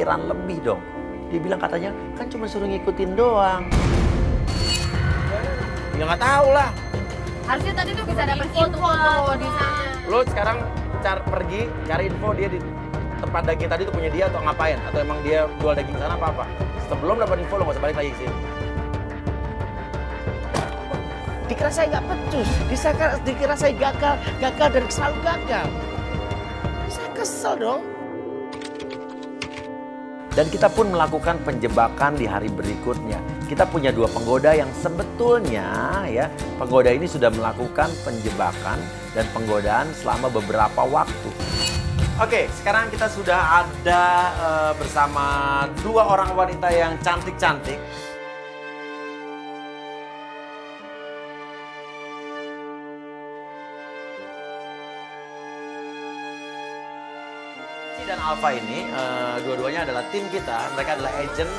pikiran lebih dong. Dia bilang katanya kan cuma suruh ngikutin doang. Ya nggak tahu lah. Harusnya tadi tuh bisa dapet info tuh di sana. Lo sekarang pergi cari info dia di tempat daging tadi tuh punya dia atau ngapain? Atau emang dia jual daging sana apa-apa? Sebelum dapat info lo nggak usah balik lagi ke sini. Dikira saya nggak pecus, dikira saya gagal dan selalu gagal. Saya kesel dong. Dan kita pun melakukan penjebakan di hari berikutnya. Kita punya dua penggoda yang sebetulnya ya, penggoda ini sudah melakukan penjebakan dan penggodaan selama beberapa waktu. Oke, sekarang kita sudah ada bersama dua orang wanita yang cantik-cantik. Dan Alpha ini dua-duanya adalah tim kita. Mereka adalah agent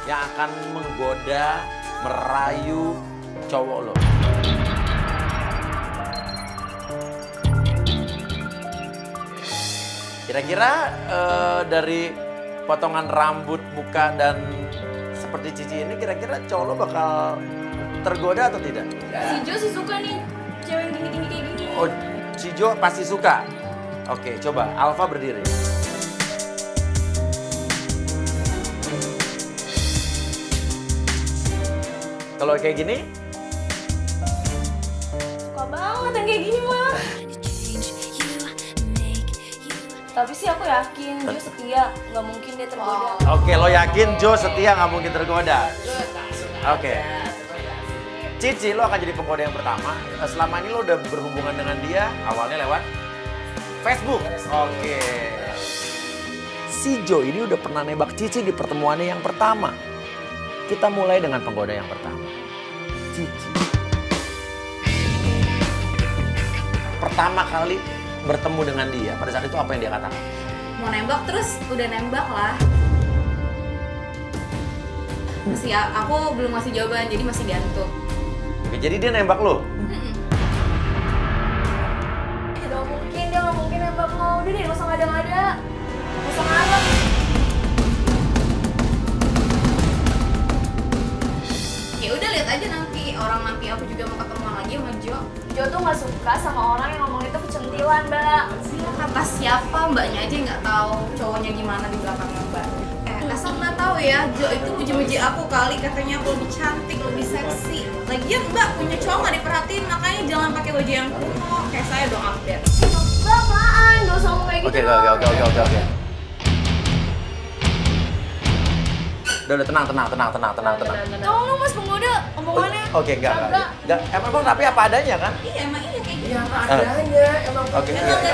yang akan menggoda, merayu cowok lo. Kira-kira dari potongan rambut, muka dan seperti Cici ini, kira-kira cowok lo bakal tergoda atau tidak? Si Jo sih suka nih, cewek yang tinggi-tinggi kayak gini. Oh, si Jo pasti suka. Oke, coba Alpha berdiri. Kalau kayak gini? Suka banget yang kayak gini mah. Tapi sih aku yakin Jo setia, nggak mungkin dia tergoda. Oke, lo yakin Jo setia nggak mungkin tergoda? Oke. Cici, lo akan jadi penggoda yang pertama. Selama ini lo udah berhubungan dengan dia, awalnya lewat Facebook. Oke. Si Jo ini udah pernah nembak Cici di pertemuannya yang pertama. Kita mulai dengan penggoda yang pertama. Cici. Pertama kali bertemu dengan dia, pada saat itu apa yang dia katakan? Mau nembak terus udah nembak lah. Masih aku belum ngasih jawaban, jadi masih gantung. Oke, jadi dia nembak lo? Tidak mungkin, dia nggak mungkin nembak lo. Udah deh, nggak usah ngada-ngada. Nggak usah ngarep. Ya udah lihat aja nanti, orang nanti aku juga mau ketemuan lagi sama Jo. Jo tuh nggak suka sama orang yang ngomong itu kecentilan, Mbak. Kata siapa, Mbaknya aja nggak tahu cowoknya gimana di belakangnya Mbak. Asal nggak tahu ya, Jo itu muji-muji aku kali, katanya aku lebih cantik, lebih seksi. Lagian Mbak punya cowok nggak diperhatiin, makanya jangan pakai baju yang kuno. Kayak saya dong update. Mbak, apaan? Gak usah ngomong kayak gitu. Oke. Udah, tenang. Tolong Mas penggoda, omongannya. Oke, enggak. Emang tapi apa adanya kan? Iya, emang iya kayak gitu. Ya apa adanya, emang. Oke. Ya udah.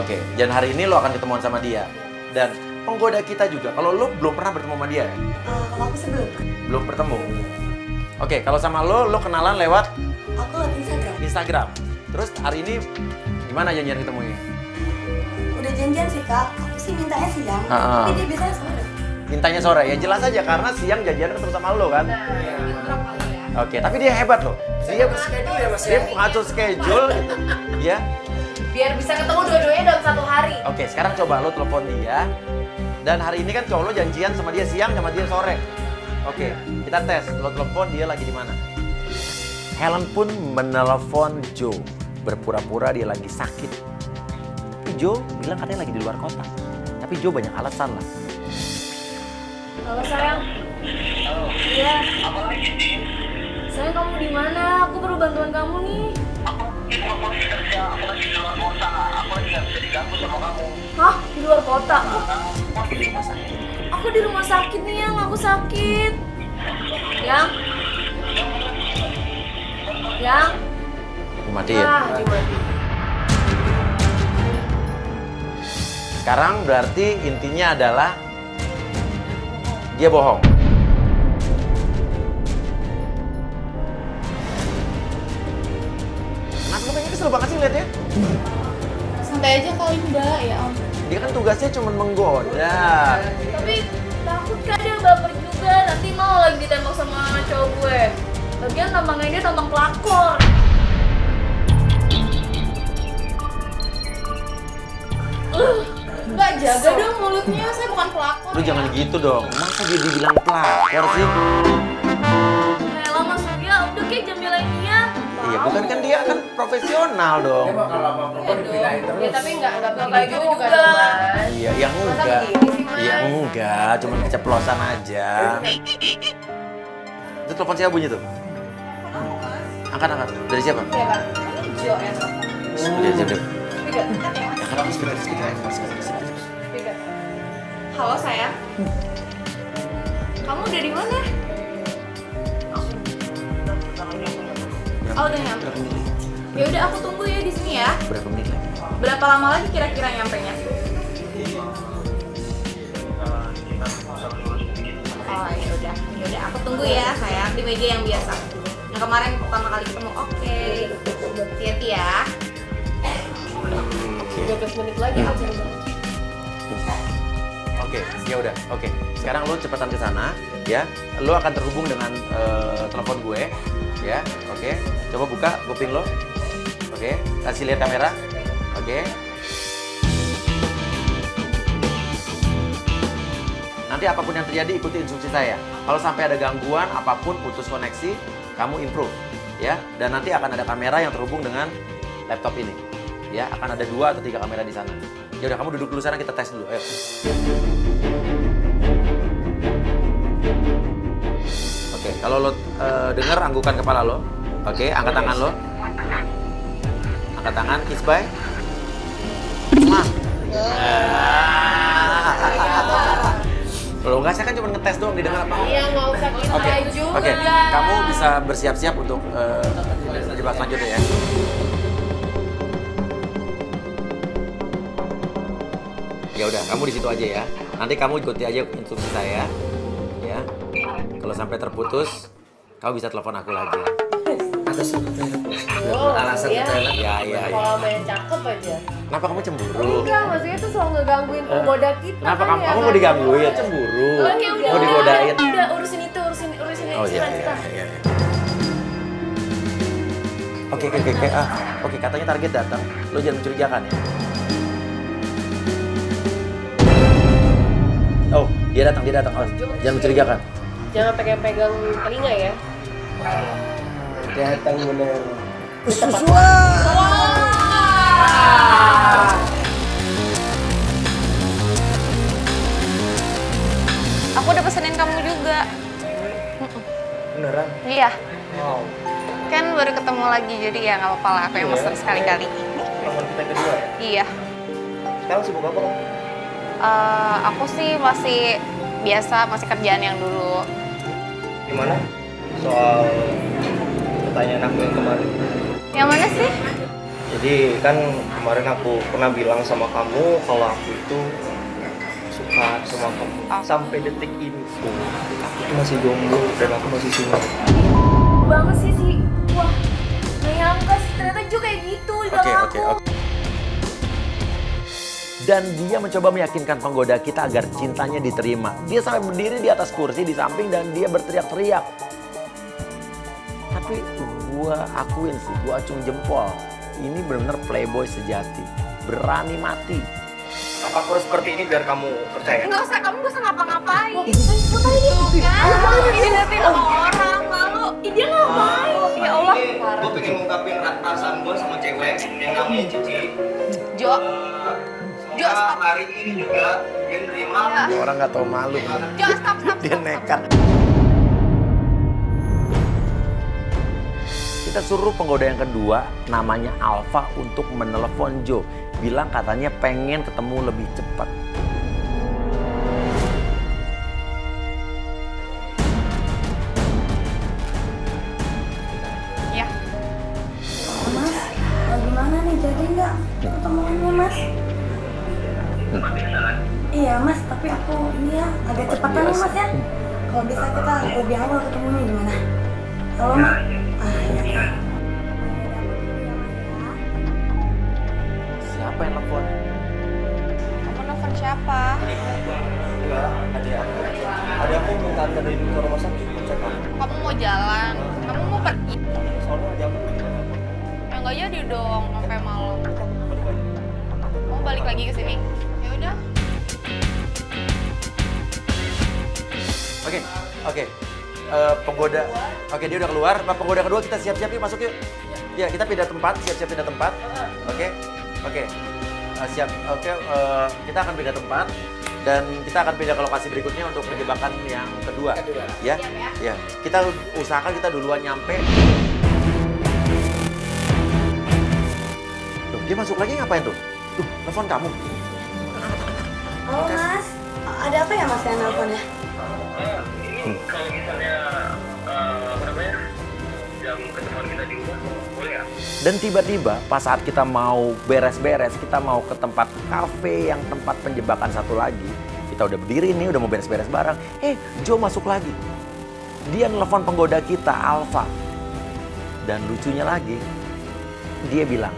Oke. Dan hari ini lo akan ketemuan sama dia. Dan penggoda kita juga. Kalau lo belum pernah bertemu sama dia ya? Kalau aku sebelum. Belum bertemu. Oke, kalau sama lo kenalan lewat? Aku lewat Instagram. Terus hari ini gimana janjian ketemunya? Udah janjian sih Kak, aku sih mintanya siang, tapi dia biasanya sore. Mintanya sore, ya jelas aja karena siang janjian ketemu sama lo kan? Oke, tapi dia hebat loh. Dia ngatur schedule gitu. Ya. Biar bisa ketemu dua-duanya dalam satu hari. Oke, sekarang coba lo telepon dia. Dan hari ini kan cowok lo janjian sama dia siang sama dia sore. Oke, kita tes. Lo telepon dia lagi di mana? Helen pun menelepon Joe. Berpura-pura dia lagi sakit. Tapi Joe bilang katanya lagi di luar kota. Tapi Joe banyak alasan lah. Halo sayang. Halo. Iya. Apa lagi sih? Sayang, kamu di mana? Aku perlu bantuan kamu nih. Aku lagi kerja, aku lagi di luar kota. Aku lagi nggak bisa diganggu sama kamu. Hah? Di luar kota? Aku di rumah sakit. Aku di rumah sakit nih, Yang. Aku sakit. Yang? Matiin. Dimatiin. Sekarang berarti intinya adalah dia bohong. Kenapa lu kayaknya kesel banget sih liatnya? Santai aja kali Mbak, ya Om. Dia kan tugasnya cuma menggoda. Tapi takut kan dia baper juga, nanti mau lagi ditembak sama cowok gue. Lagian tampangnya dia tampang pelakor. Nggak jaga dong mulutnya, saya bukan pelakor. Lu jangan gitu dong. Masa dia dibilang pelakor sih? Elah Mas Surya, udah kayak jam belain dia. Iya, bukan kan dia kan profesional dong. Emang kalau sama perempuan dipindahin terus. Ya tapi nggak kayak gitu juga dong, Mas. Iya, yang Masa enggak. begini sih, Mas? Iya enggak, cuma keceplosan aja. Itu telepon siapa bunyi tuh? Angkat. Dari siapa? Siapa? Jo yang telepon. Dia. Speaker. Speaker. Speaker. Halo sayang. Kamu udah di mana? Oh udah nyampe. Ya udah aku tunggu ya di sini ya. Berapa menit lagi? Berapa lama lagi kira-kira nyampe-nya? Oh ya udah aku tunggu ya sayang di meja yang biasa. Yang kemarin pertama kali ketemu. Oke. Hati-hati ya. 13 menit lagi absen. Oke, ya udah. Oke. Sekarang lo cepetan ke sana, ya. Lo akan terhubung dengan telepon gue, ya. Oke. Coba buka kuping lo. Oke. Kasih lihat kamera. Oke. Nanti apapun yang terjadi ikuti instruksi saya. Kalau sampai ada gangguan apapun, putus koneksi, kamu improve, ya. Dan nanti akan ada kamera yang terhubung dengan laptop ini. Ya, akan ada 2 atau 3 kamera di sana. Ya udah, kamu duduk dulu sana, kita tes dulu. Ayo. Oke, kalau lo dengar, anggukan kepala lo. Oke, angkat tangan lo. Angkat tangan, kiss bye. Kalau nggak, saya kan cuma ngetes doang, didengar apa? Iya, nggak usah gitu juga. Oke, kamu bisa bersiap-siap untuk jebak selanjutnya ya. Ya udah, kamu di situ aja ya. Nanti kamu ikuti aja instruksi saya, ya. Kalau sampai terputus, kamu bisa telepon aku lagi. Atas alasan iya. ke toilet. Ya. Kalau main cakep aja. Kenapa kamu cemburu? Enggak, maksudnya tuh selalu ngegangguin penggoda kita. Kenapa kan, kamu mau digangguin? Cemburu. Oke udah. Mau digodain? Udah urusin itu, urusin Oh itu. iya. Oke. Oke, katanya target datang. Lo jangan mencurigakan ya. Oh, dia datang. Oh, jangan mencurigakan. Jangan pegang telinga ya. Datang bener. Aku udah pesenin kamu juga. Beneran? Iya. Wow. Kan baru ketemu lagi, jadi ya nggak apa-apa lah. Aku yang pesen sekali-kali. Teman kita kedua ya? Iya. Sekarang sibuk apa kamu? Aku sih masih biasa, masih kerjaan yang dulu. Gimana? Soal pertanyaan aku yang kemarin. Yang mana sih? Jadi kan kemarin aku pernah bilang sama kamu kalau aku itu suka sama kamu. Oh. Sampai detik ini tuh aku tuh masih jomblo dan aku masih single. Banget sih. Wah, nggak nyangka sih ternyata juga kayak gitu di dalam aku. Oke. Dan dia mencoba meyakinkan penggoda kita agar cintanya diterima. Dia sampai berdiri di atas kursi di samping dan dia berteriak-teriak. Tapi gua akuin sih, gua acung jempol. Ini benar-benar playboy sejati. Berani mati. Apa aku harus seperti ini biar kamu percaya? Nggak usah, kamu nggak usah ngapa-ngapain. Ngapain ini nanti sama orang malu. Dia ngapain? Ya Allah. Gue pengen ngungkapin perasaan gue sama cewek yang namanya Cici. Jo. Jo, Semoga stop. hari ini juga dia nerima. Orang nggak tahu malu. Jo, stop. Dia nekat. Kita suruh penggoda yang kedua, namanya Alfa, untuk menelepon Jo. Bilang katanya pengen ketemu lebih cepat. Ya. Mas, gimana nih, jadi nggak ketemuannya Mas? Iya Mas, tapi aku ini ya agak cepatan nih Mas ya. Kalau bisa kita lebih awal ketemunya gimana? Halo Mas? Iya. Siapa yang telepon? Kamu nelfon siapa? Enggak, adik aku. Adik aku minta anterin ke rumah sakit cek up. Kamu mau jalan? Kamu mau pergi? Soalnya adik aku Ya nggak jadi dong sampai malam. Mau balik lagi ke sini. Ya udah. Oke. Penggoda. Oke, dia udah keluar. Penggoda kedua kita siap-siap yuk, masuk yuk. Ya, kita pindah tempat, siap-siap pindah tempat. Oke. Siap. Oke, kita akan pindah tempat dan kita akan pindah ke lokasi berikutnya untuk penjebakan yang kedua. Ya. Ya. Kita usahakan kita duluan nyampe. Tuh, dia masuk lagi ngapain tuh? Tuh, telepon kamu. Halo Mas, ada apa ya Mas yang nelfonnya? Ini kalau misalnya apa namanya jam ketemuan kita di rumah boleh ya? Dan tiba-tiba pas saat kita mau beres-beres, kita mau ke tempat kafe yang tempat penjebakan satu lagi. Kita udah berdiri nih, udah mau beres-beres barang. Joe masuk lagi. Dia nelfon penggoda kita, Alfa. Dan lucunya lagi, dia bilang,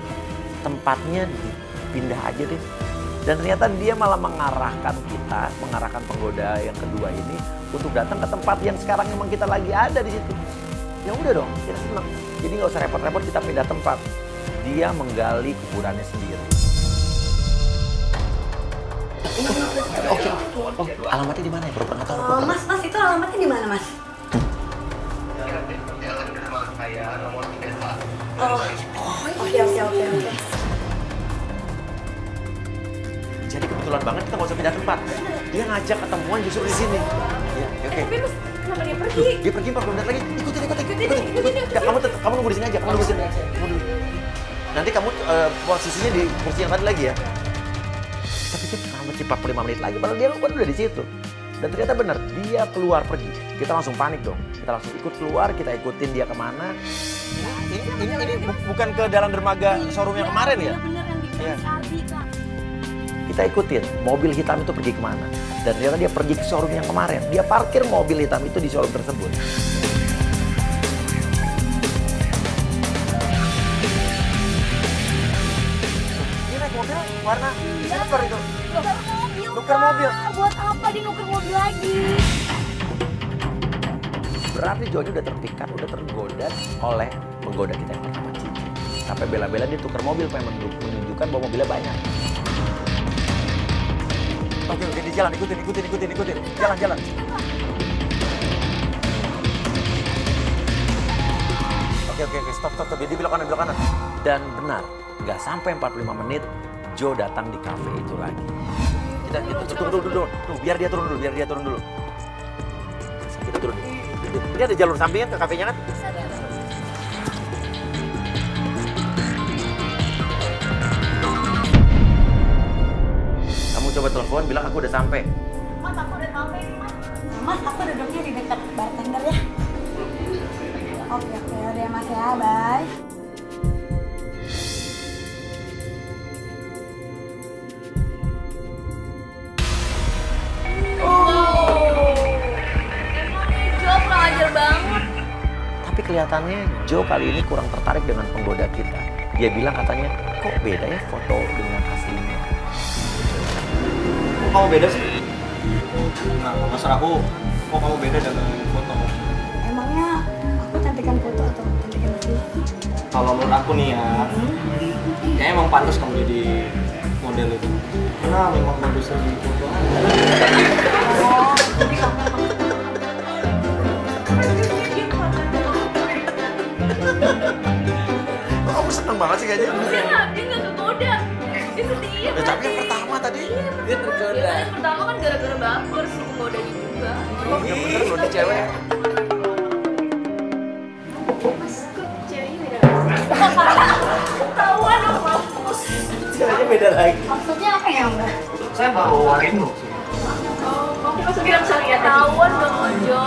tempatnya dipindah aja deh. Dan ternyata dia malah mengarahkan kita, mengarahkan penggoda yang kedua ini untuk datang ke tempat yang sekarang memang kita lagi ada di situ. Ya udah dong, kita senang. Jadi nggak usah repot-repot kita pindah tempat. Dia menggali kuburannya sendiri. Oke. Oh, alamatnya di mana ya? Baru nggak tahu. Oh, Mas, itu alamatnya di mana Mas? Oh, oke. Jadi kebetulan banget kita nggak usah pindah tempat. Dia ngajak ketemuan justru di sini. Ya, oke. Tapi terus kenapa dia pergi? Dia pergi 40 menit lagi. Ikutin. Ya, kamu nunggu di sini aja. Kamu nunggu di sini. Nanti kamu posisinya di kursi yang tadi lagi ya. Kita pikir kamu 45 menit lagi, padahal dia kan udah di situ. Dan ternyata benar, dia keluar pergi. Kita langsung panik dong. Kita langsung ikut keluar, kita ikutin dia kemana. Ini bukan ke dalam dermaga showroom yang kemarin ya? Bener yang di Iya. Ardi, Kak. Kita ikutin mobil hitam itu pergi kemana. Dan ternyata dia pergi ke showroom yang kemarin. Dia parkir mobil hitam itu di showroom tersebut. Dia naik mobil warna silver itu. Nuker mobil. Buat apa dia nuker mobil lagi? Berarti Johnny udah terpikat, udah tergoda oleh penggoda kita yang pertama, Cici. Sampai bela-bela dia tuker mobil, pengen menunjukkan bahwa mobilnya banyak. Oke, di jalan, ikutin. Jalan. Oke, stop. Dia belok kanan. Dan benar, nggak sampai 45 menit, Joe datang di kafe itu lagi. Tunggu dulu. Tuh, biar dia turun dulu. Kita turun. Ini ada jalur sampingnya ke kafenya kan? Kamu coba telepon, bilang aku udah sampai. Mas, aku udah sampai nih, Mas. Mas, aku duduknya di dekat bartender ya. Oke, udah Mas ya, bye. Joe kurang ajar banget. Tapi kelihatannya Joe kali ini kurang tertarik dengan penggoda kita. Dia bilang katanya, kok beda ya foto dengan aslinya. Kok kamu beda sih? Nah, maksud aku, kok kamu beda dengan foto? Emangnya aku cantikan foto atau cantikan asli? Kalau menurut aku nih ya, kayaknya emang pantas kamu jadi model itu. Karena memang bagus di foto. Kok kamu seneng banget sih kayaknya? Dia nggak kegoda. Dia setia. Ya, tapi yang pertama tadi, dia tergoda. Iya, yang pertama kan gara-gara baper sih kegodanya juga. Yang bener loh, dia cewek. Mas, kok ceweknya beda? Ketahuan dong, mampus. Ceweknya beda lagi. Maksudnya apa ya, Mbak? Saya baru warin loh. Oh, aku pas kira bisa lihat. Ketahuan dong, Jo.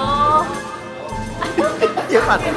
Dia mana?